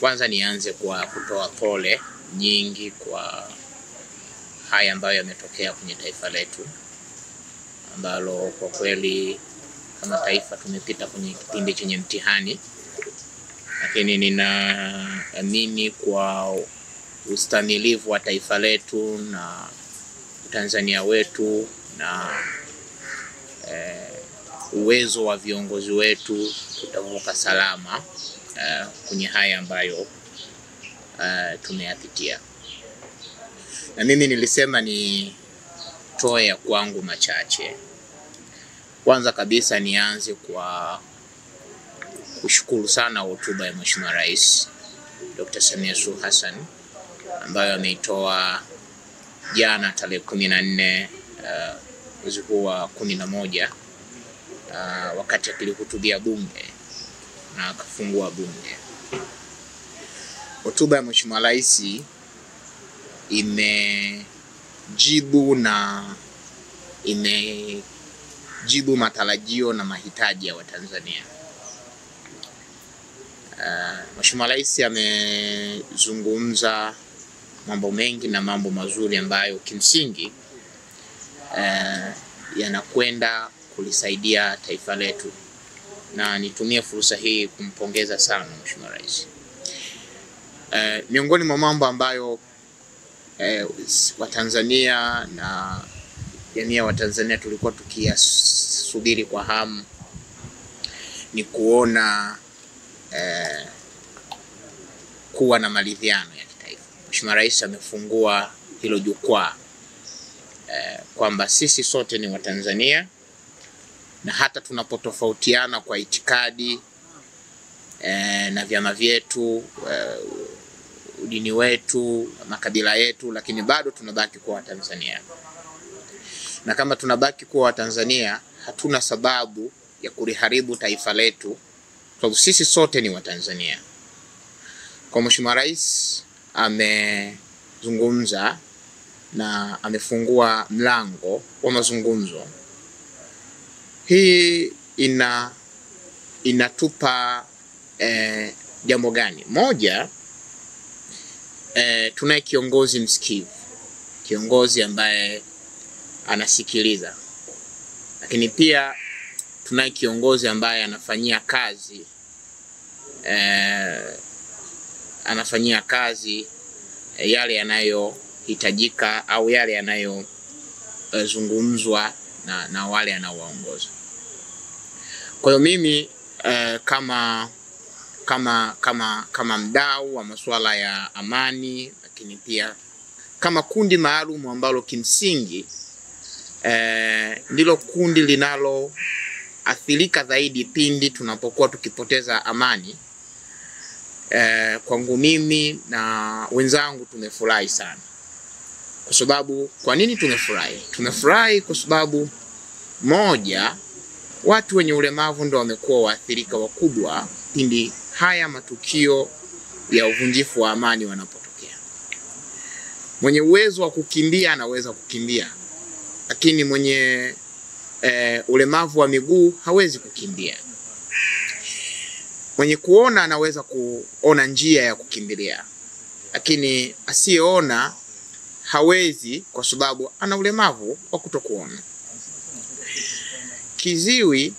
Kwanza nianze kwa kutoa pole nyingi kwa haya ambayo yametokea kwenye taifa letu, ambalo kwa kweli kama taifa tumepita kwenye kipindi chenye mtihani, lakini ninaamini kwa ustamilivu wa taifa letu na Tanzania wetu na uwezo wa viongozi wetu tutavuka salama kwenye haya ambayo tumeyapitia. Na mimi nilisema ni toe ya kwangu machache. Kwanza kabisa nianze kwa kushukuru sana hotuba ya Mheshimiwa Rais Dr. Samia Suluhu Hassan ambayo ameitoa jana tarehe 14 mwezi huu wa 11 wakati akilihutubia bunge na akafungua bunge. Hotuba ya Mheshimiwa Rais imejibu matarajio na mahitaji ya Watanzania. Mheshimiwa Rais amezungumza mambo mengi na mambo mazuri ambayo kimsingi yanakwenda kulisaidia taifa letu, na nitumie fursa hii kumpongeza sana Mheshimiwa Rais. Miongoni mwa mambo ambayo Watanzania na jamii ya Watanzania tulikuwa tukiyasubiri kwa hamu ni kuona kuwa na maridhiano ya kitaifa. Mheshimiwa Rais amefungua hilo jukwaa kwamba sisi sote ni Watanzania, na hata tunapotofautiana kwa itikadi na vyama vyetu, udini wetu, makabila yetu, lakini bado tunabaki kuwa Watanzania. Na kama tunabaki kuwa Watanzania, hatuna sababu ya kuliharibu taifa letu, sababu sisi sote ni Watanzania. Kwa Mheshimiwa Rais amezungumza na amefungua mlango wa mazungumzo. Hii inatupa jambo gani? Moja, tunaye kiongozi msikivu, kiongozi ambaye anasikiliza, lakini pia tunaye kiongozi ambaye anafanyia kazi yale yanayohitajika au yale yanayozungumzwa na wale anaowaongoza. Kwa hiyo mimi kama mdau wa masuala ya amani, lakini pia kama kundi maalum ambalo kimsingi ndilo kundi linaloathirika zaidi pindi tunapokuwa tukipoteza amani, kwangu mimi na wenzangu tumefurahi sana. Kwa sababu, kwa nini tumefurahi? Tumefurahi kwa sababu moja, watu wenye ulemavu ndio wamekuwa waathirika wakubwa pindi haya matukio ya uvunjifu wa amani wanapotokea. Mwenye uwezo wa kukimbia anaweza kukimbia, lakini mwenye ulemavu wa miguu hawezi kukimbia. Mwenye kuona anaweza kuona njia ya kukimbilia, lakini asiyeona hawezi kwa sababu ana ulemavu wa kutokuona. Kiziwi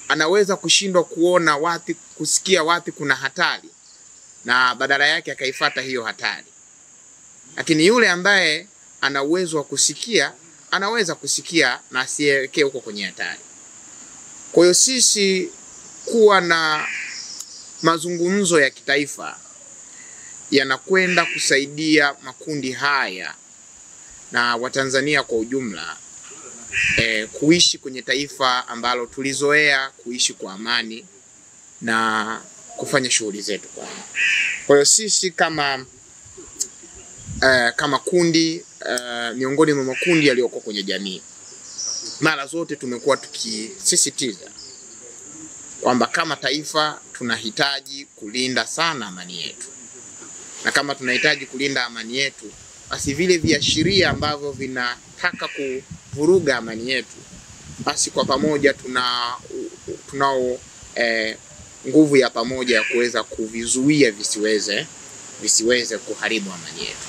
anaweza kushindwa kuona wapi, kusikia wapi kuna hatari, na badala yake akaifuata hiyo hatari. Lakini yule ambaye ana uwezo wa kusikia anaweza kusikia na asielekee huko kwenye hatari. Kwa hiyo sisi kuwa na mazungumzo ya kitaifa yanakwenda kusaidia makundi haya na Watanzania kwa ujumla kuishi kwenye taifa ambalo tulizoea kuishi kwa amani na kufanya shughuli zetu kwa amani. Kwa hiyo sisi kama kundi miongoni mwa makundi yaliyoko kwenye jamii, mara zote tumekuwa tukisisitiza kwamba kama taifa tunahitaji kulinda sana amani yetu. Na kama tunahitaji kulinda amani yetu, basi vile viashiria ambavyo vinataka kuvuruga amani yetu, basi kwa pamoja tunao nguvu ya pamoja ya kuweza kuvizuia visiweze kuharibu amani yetu.